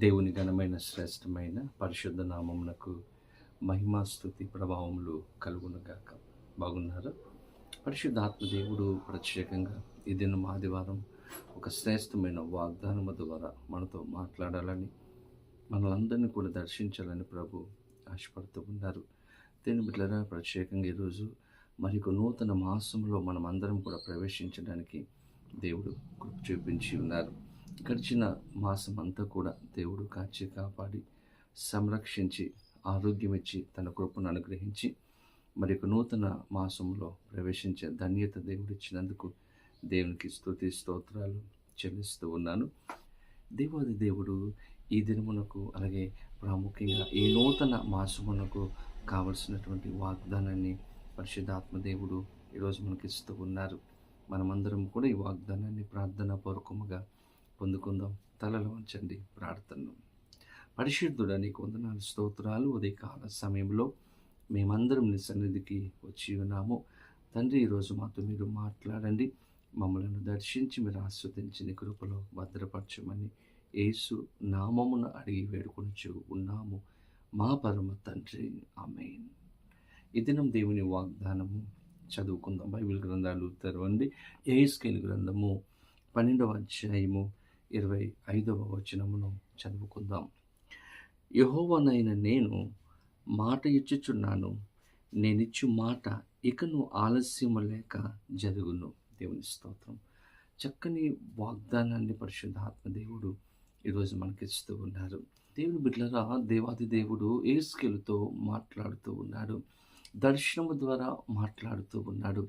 దేవుని ఘనమైన శ్రేష్టమైన పరిశుద్ధ నామమునకు మహిమా స్తుతి ప్రభావములు కలుగునుగాక. బాగున్నారా? పరిశుద్ధాత్మ దేవుడు ప్రత్యేకంగా ఈ దినం ఆదివారం ఒక శ్రేష్టమైన వాగ్దానము ద్వారా మనతో మాట్లాడాలని, మనలందరినీ కూడా దర్శించాలని ప్రభు ఆశపడుతూ ఉన్నారు. దీని బిడ్డలారా, ప్రత్యేకంగా ఈరోజు ఒక నూతన మాసంలో మనం అందరం కూడా ప్రవేశించడానికి దేవుడు కృప చూపించి ఉన్నారు. గడిచిన మాసం అంతా కూడా దేవుడు కాచి కాపాడి సంరక్షించి ఆరోగ్యం ఇచ్చి తన కృపను అనుగ్రహించి ఒక నూతన మాసంలో ప్రవేశించే ధన్యత దేవుడు ఇచ్చినందుకు దేవునికి స్తుతి స్తోత్రాలు చెల్లిస్తూ ఉన్నాను. దేవాది దేవుడు ఈ దినమునకు అలాగే ప్రాముఖ్యంగా ఈ నూతన మాసమునకు కావలసినటువంటి వాగ్దానాన్ని పరిశుద్ధాత్మ దేవుడు ఈరోజు మనకి ఇస్తూ ఉన్నారు. మనమందరం కూడా ఈ వాగ్దానాన్ని ప్రార్థన పూర్వకముగా పొందుకుందాం. తలలో ఉంచండి, ప్రార్థన. పరిశుద్ధుడా, నీకు వందనాలు, స్తోత్రాలు. ఉదయకాల సమయంలో మేమందరం నీ సన్నిధికి వచ్చి ఉన్నాము. తండ్రి, ఈరోజు మాతో మీరు మాట్లాడండి. మమ్మల్ని దర్శించి మీరు ఆస్వాదించి నీ కృపలో భద్రపరచమని యేసు నామమున అడిగి వేడుకొనుచు ఉన్నాము మా పరమ తండ్రి, ఆమేన్. ఈ దినం దేవుని వాగ్దానము చదువుకుందాం. బైబిల్ గ్రంథాలు తెరవండి. యెహెజ్కేలు గ్రంథము 12వ అధ్యాయము 25వ వచనమును చదువుకుందాం. యెహోవానైన నేను మాట ఇచ్చుచున్నాను, నేనిచ్చు మాట ఇకను ఆలస్యము లేక జరుగును. దేవుని స్తోత్రం. చక్కని వాగ్దానాన్ని పరిశుద్ధాత్మ దేవుడు ఈరోజు మనకిస్తూ ఉన్నారు. దేవుని బిడ్డలారా, దేవాది దేవుడు యెహెజ్కేలుతో మాట్లాడుతూ ఉన్నాడు. దర్శనము ద్వారా మాట్లాడుతూ ఉన్నాడు.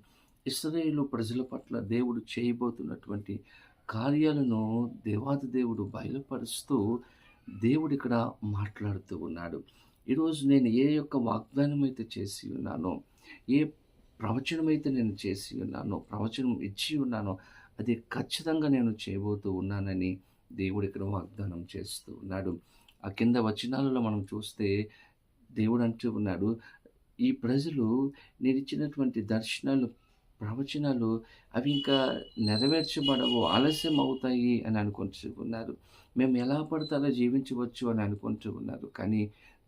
ఇశ్రాయేలు ప్రజల పట్ల దేవుడు చేయబోతున్నటువంటి కార్యాలను దేవాది దేవుడు బయలుపరుస్తూ దేవుడు ఇక్కడ మాట్లాడుతూ ఉన్నాడు. ఈరోజు నేను ఏ యొక్క వాగ్దానం అయితే చేసి ఉన్నానో, ఏ ప్రవచనమైతే నేను చేసి ఉన్నానో, ప్రవచనం ఇచ్చి ఉన్నానో, అది ఖచ్చితంగా నేను చేయబోతూ ఉన్నానని దేవుడు ఇక్కడ వాగ్దానం చేస్తూ ఉన్నాడు. ఆ కింద వచనాలలో మనం చూస్తే దేవుడు అంటూ ఉన్నాడు, ఈ ప్రజలు నేను ఇచ్చినటువంటి దర్శనాలు, ప్రవచనాలు అవి ఇంకా నెరవేర్చబడవు, ఆలస్యం అవుతాయి అని అనుకుంటూ ఉన్నారు. మేము ఎలా పడితే అలా జీవించవచ్చు అని అనుకుంటూ ఉన్నారు. కానీ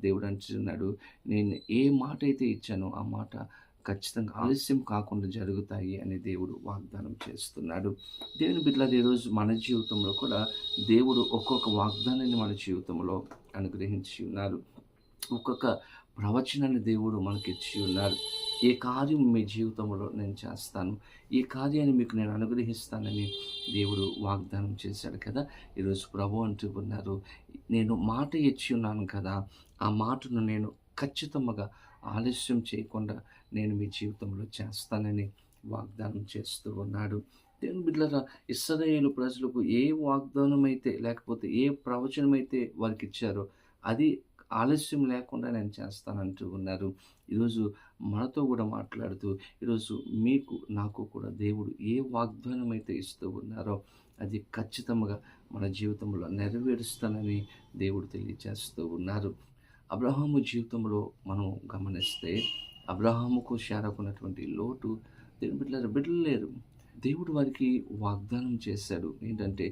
దేవుడు అంటున్నాడు, నేను ఏ మాట అయితే ఇచ్చానో ఆ మాట ఖచ్చితంగా ఆలస్యం కాకుండా జరుగుతాయి అని దేవుడు వాగ్దానం చేస్తున్నాడు. దేవుని బిడ్డలారా, ఈరోజు మన జీవితంలో కూడా దేవుడు ఒక్కొక్క వాగ్దానాన్ని మన జీవితంలో అనుగ్రహించి ఉన్నారు. ఒక్కొక్క ప్రవచనాన్ని దేవుడు మనకి ఇచ్చి ఉన్నారు. ఈ కార్యం మీ జీవితంలో నేను చేస్తాను, ఈ కార్యాన్ని మీకు నేను అనుగ్రహిస్తానని దేవుడు వాగ్దానం చేశాడు కదా. ఈరోజు ప్రభు అంటూ ఉన్నారు, నేను మాట ఇచ్చి ఉన్నాను కదా, ఆ మాటను నేను ఖచ్చితంగా ఆలస్యం చేయకుండా నేను మీ జీవితంలో చేస్తానని వాగ్దానం చేస్తూ ఉన్నాడు. దేవుని బిడ్డలారా, ఇశ్రాయేలు ప్రజలకు ఏ వాగ్దానం అయితే లేకపోతే ఏ ప్రవచనం అయితే వారికి ఇచ్చారో అది ఆలస్యం లేకుండా నేను చేస్తానంటూ ఉన్నారు. ఈరోజు మనతో కూడా మాట్లాడుతూ ఈరోజు మీకు నాకు కూడా దేవుడు ఏ వాగ్దానం అయితే ఇస్తూ ఉన్నారో అది ఖచ్చితంగా మన జీవితంలో నెరవేరుస్తానని దేవుడు తెలియజేస్తూ ఉన్నారు. అబ్రహాము జీవితంలో మనం గమనిస్తే అబ్రహాముకు శారాకున్నటువంటి లోటు, దేవుని బిడ్డలు లేరు. దేవుడు వారికి వాగ్దానం చేశాడు. ఏంటంటే,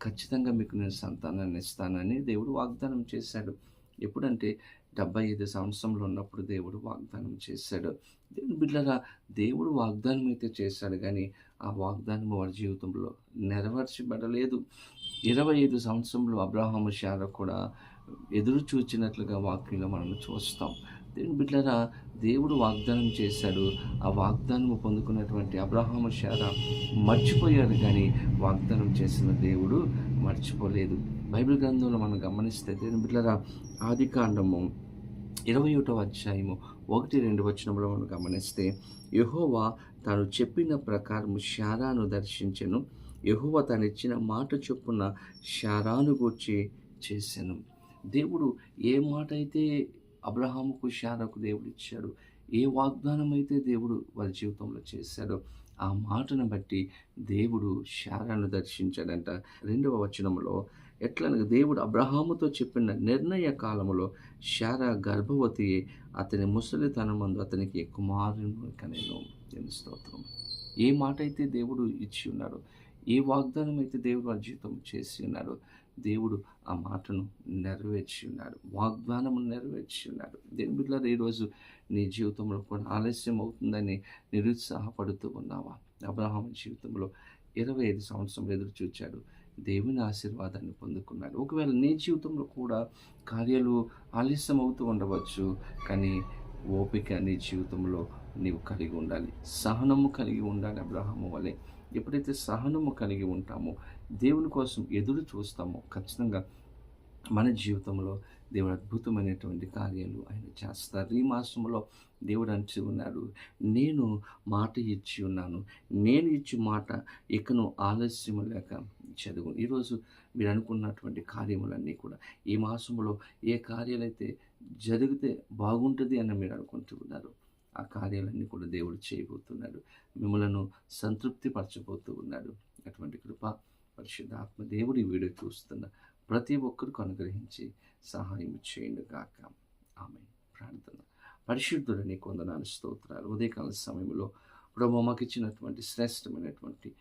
ఖచ్చితంగా మీకు నేను సంతానాన్ని ఇస్తానని దేవుడు వాగ్దానం చేశాడు. ఎప్పుడంటే 75 సంవత్సరంలో ఉన్నప్పుడు దేవుడు వాగ్దానం చేశాడు. దేవుని బిడ్డలారా, దేవుడు వాగ్దానం అయితే చేశాడు, కానీ ఆ వాగ్దానం వారి జీవితంలో నెరవేర్చబడలేదు. 25 సంవత్సరంలో అబ్రహాము శారా కూడా ఎదురు చూచినట్లుగా వాక్యంలో మనం చూస్తాం. దేవుని బిడ్డలారా, దేవుడు వాగ్దానం చేశాడు. ఆ వాగ్దానం పొందుకున్నటువంటి అబ్రహాము శారా మర్చిపోయారు, కానీ వాగ్దానం చేసిన దేవుడు మర్చిపోలేదు. బైబిల్ గ్రంథంలో మనం గమనిస్తే దేవుని బిడ్డలారా, ఆదికాండము 21వ అధ్యాయము 1-2 వచనంలో మనం గమనిస్తే, యెహోవా తాను చెప్పిన ప్రకారం శారాను దర్శించెను. యెహోవా తాను ఇచ్చిన మాట చొప్పున శారాను గూర్చి చేసెను. దేవుడు ఏ మాట అయితే అబ్రహాముకు శారాకు దేవుడు ఇచ్చాడు, ఏ వాగ్దానం అయితే దేవుడు వారి జీవితంలో చేశాడో ఆ మాటను బట్టి దేవుడు శారాను దర్శించాడంట. 2వ వచనంలో ఎట్లనగా, దేవుడు అబ్రహాముతో చెప్పిన నిర్ణయ కాలములో శారా గర్భవతి అతని ముసలితనమందు అతనికి కుమారుని కనెను. దేవుని స్తోత్రం. ఏ మాట అయితే దేవుడు ఇచ్చి ఉన్నాడో, ఏ వాగ్దానం అయితే దేవుడు వారి జీవితం చేసి ఉన్నాడో, దేవుడు ఆ మాటను నెరవేర్చి ఉన్నాడు. వాగ్దానము నెరవేర్చి ఉన్నాడు. దేవుని బిడ్డలారా, ఈరోజు నీ జీవితంలో కూడా ఆలస్యం అవుతుందని నిరుత్సాహపడుతూ ఉన్నావా? అబ్రహాము జీవితంలో 25 సంవత్సరాలు ఎదురు చూచాడు. దేవుని ఆశీర్వాదాన్ని పొందుకున్నాడు. ఒకవేళ నీ జీవితంలో కూడా కార్యాలు ఆలస్యం అవుతూ ఉండవచ్చు. కానీ ఓపిక నీ జీవితంలో నీవు కలిగి ఉండాలి. సహనము కలిగి ఉండాలి అబ్రహాము వలె. ఎప్పుడైతే సహనము కలిగి ఉంటామో, దేవుని కోసం ఎదురు చూస్తామో, ఖచ్చితంగా మన జీవితంలో దేవుడు అద్భుతమైనటువంటి కార్యాలు ఆయన చేస్తారు. ఈ మాసంలో దేవుడు అంటూ ఉన్నాడు, నేను మాట ఇచ్చి ఉన్నాను. నేను ఇచ్చి మాట ఇకను ఆలస్యము లేక చదువు. ఈరోజు మీరు అనుకున్నటువంటి కార్యములన్నీ కూడా ఈ మాసంలో ఏ కార్యాలైతే జరిగితే బాగుంటుంది అని మీరు అనుకుంటూ ఉన్నారు, ఆ కార్యాలన్నీ కూడా దేవుడు చేయబోతున్నాడు. మిమ్మలను సంతృప్తిపరచబోతూ ఉన్నాడు. అటువంటి కృప పరిశుద్ధాత్మ దేవుడు ఈ వీడియో చూస్తున్న ప్రతి ఒక్కరికి అనుగ్రహించి సహాయం చేయండి గాక. ఆమేన్. ప్రార్థన. పరిశుద్ధుడు నీకు వందనాలు, స్తోత్రాలు. ఉదయకాల సమయంలో ప్రభువా మాకు ఇచ్చినటువంటి శ్రేష్టమైనటువంటి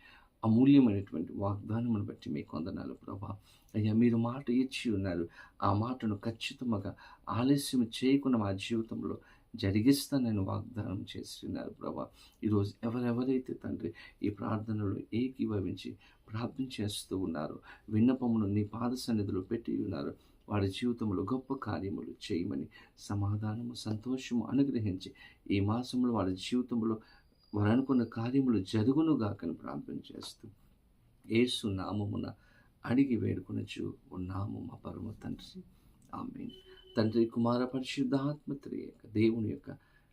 అమూల్యమైనటువంటి వాగ్దానమును బట్టి మీకు వందనాలు ప్రభా. అయ్యా, మీరు మాట ఇచ్చి ఉన్నారు. ఆ మాటను ఖచ్చితంగా ఆలస్యం చేయకుండా మా జీవితంలో జరిగిస్తానని వాగ్దానం చేస్తున్నారు ప్రభా. ఈరోజు ఎవరెవరైతే తండ్రి ఈ ప్రార్థనలో ఏకీభవించి ప్రార్థన చేస్తూ ఉన్నారు, విన్నపమును నీ పాద సన్నిధిలో పెట్టి ఉన్నారు, వారి జీవితంలో గొప్ప కార్యములు చేయమని సమాధానము, సంతోషము అనుగ్రహించి ఈ మాసంలో వారి జీవితంలో వారు అనుకున్న కార్యములు జరుగునుగాకని ప్రార్థన చేస్తూ యేసు నామమున అడిగి వేడుకొనొచ్చు ఉన్నాము మా పరమ తండ్రి. ఆమేన్. తండ్రి, కుమార, పరిశుద్ధాత్మ త్రియేక దేవుని యొక్క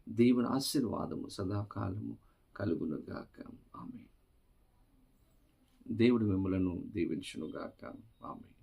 దేవుని ఆశీర్వాదము సదాకాలము కలుగునుగాక. ఆమేన్. దేవుడు మిమ్మలను దీవించునుగాక. ఆమేన్.